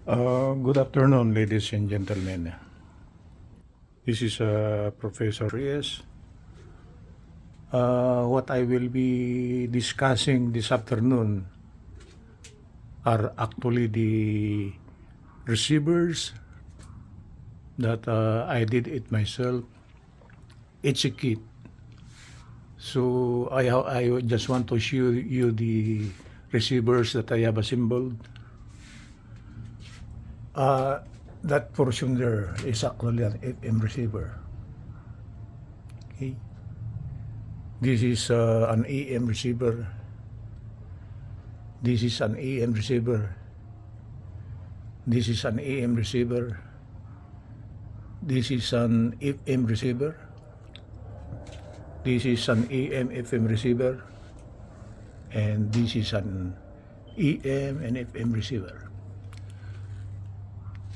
Good afternoon, ladies and gentlemen. This is Professor Reyes. What I will be discussing this afternoon are actually the receivers that I did it myself. It's a kit. So I just want to show you the receivers that I have assembled. That portion there is actually an FM receiver. Okay. This is an AM receiver. This is an AM receiver. This is an AM receiver. This is an FM receiver. This is an AM FM receiver. And this is an EM and FM receiver.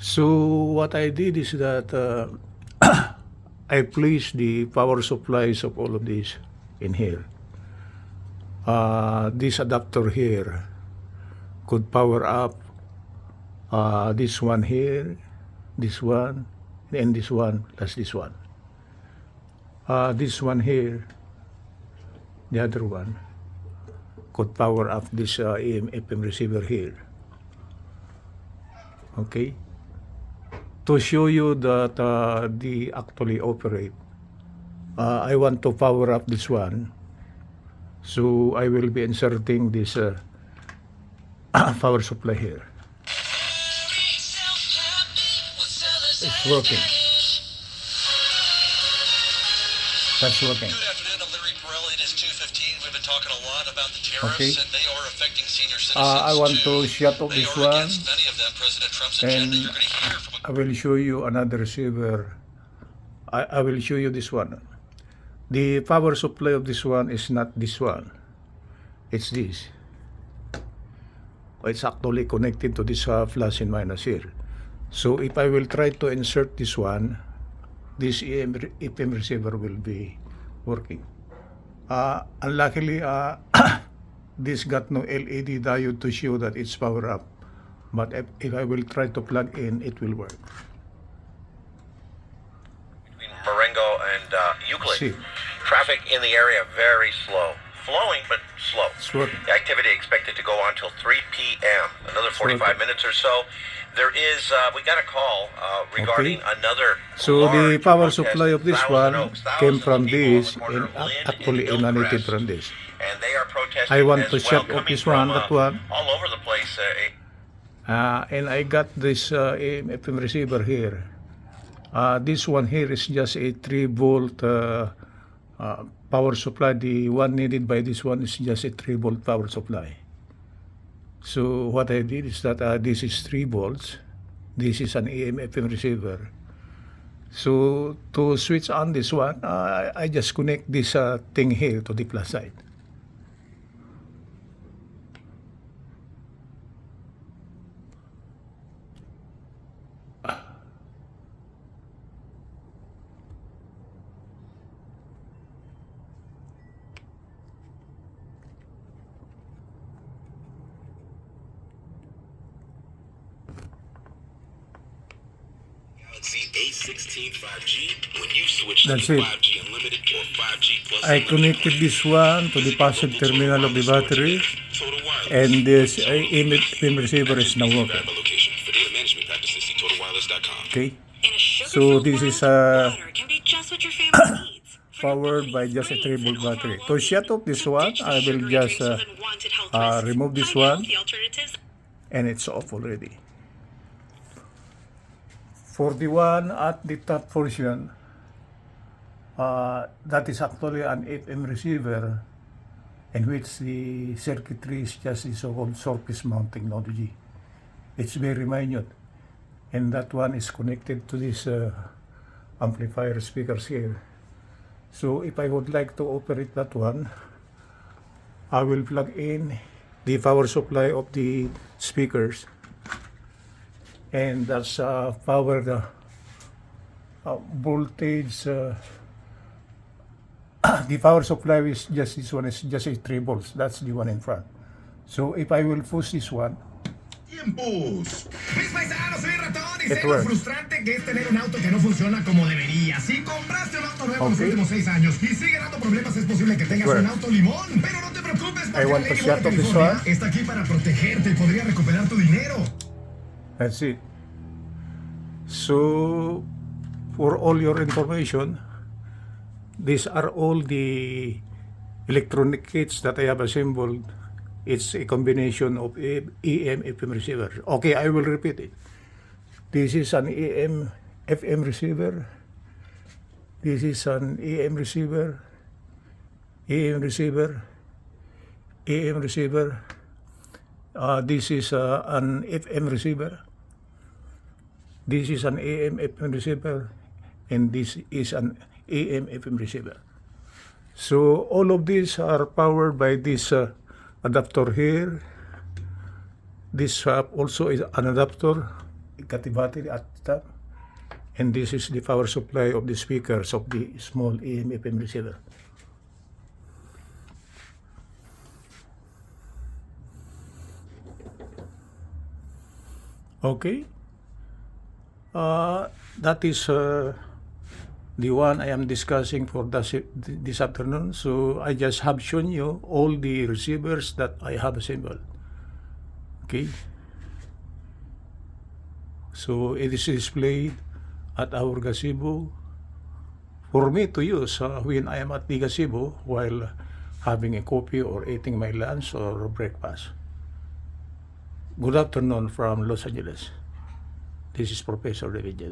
So what I did is that I placed the power supplies of all of these in here. This adapter here could power up this one here, this one, and this one, plus this one. This one here, the other one, could power up this AM FM receiver here. Okay? To show you that they actually operate, I want to power up this one. So I will be inserting this power supply here. It's working. That's working. Good afternoon, I'm Larry Perrell. It is 2:15. We've been talking a lot about the tariffs, Okay. and they are affecting senior citizens. I want to shut off They this are one, against many of them. President Trump's and agenda. You're going to hear from I will show you another receiver. I will show you this one. The power supply of this one is not this one. It's this. It's actually connected to this plus and minus here. So if I will try to insert this one, this FM receiver will be working. Unluckily, this got no LED diode to show that it's power up. But if I will try to plug in, it will work. Between Marengo and Euclid. See. Traffic in the area very slow. Flowing, but slow. It's working. The activity expected to go on till 3 p.m. Another 45 minutes or so. There is, we got a call regarding another So the large power protest supply of in this Thousand one Oaks. came Thousands from of people on this the corner and of Lynn actually and emanated Hillcrest. from this. And they are protesting I want as to well, shut off coming this one, from, that one. all over the place. And I got this AM FM receiver here. This one here is just a 3-volt power supply. The one needed by this one is just a 3-volt power supply. So what I did is that this is 3 volts. This is an AM FM receiver. So to switch on this one, I just connect this thing here to the plus side. Galaxy A16 5G when you switch That's to it. 5G Unlimited or 5G Plus I Unlimited connected plan. this one to the positive terminal of the battery, and this AM FM receiver is now working. Location. For data management practices, see TotalWireless.com. Okay, In a So this is water can be just what your family needs. powered by just a 3-volt battery. To shut off this one, I will just remove this one, and it's off already. For the one at the top portion, that is actually an FM receiver, in which the circuitry is just the so-called surface mount technology. It's very minute, and that one is connected to this amplifier speakers here. So if I would like to operate that one, I will plug in the power supply of the speakers, and that's power the voltage. The power supply is just this one, is just a 3 volts. That's the one in front. So if I will push this one, tiempos. Mis paisanos, soy Ratón y It sé lo works. frustrante que es tener un auto que no funciona como debería. Si compraste un auto nuevo en los Okay. últimos 6 años y sigue dando problemas, es posible que tengas Works. un auto limón. Pero no te preocupes, porque I want la to Lady shut Boy off this California one. está aquí para protegerte y podría recuperar tu dinero. That's it. So, for all your information, these are all the electronic kits that I have assembled. It's a combination of AM FM receiver. Okay, I will repeat it. This is an AM FM receiver. This is an AM receiver. AM receiver. AM receiver. This is an FM receiver. This is an AM FM receiver, and this is an AM FM receiver. So all of these are powered by this adapter here. This also is an adapter. It got the battery at the top, and this is the power supply of the speakers of the small AM FM receiver. Okay. That is the one I am discussing for this afternoon. So I just have shown you all the receivers that I have assembled. Okay. So it is displayed at our gazebo for me to use when I am at the gazebo while having a coffee or eating my lunch or breakfast. Good afternoon from Los Angeles. This is Professor David J.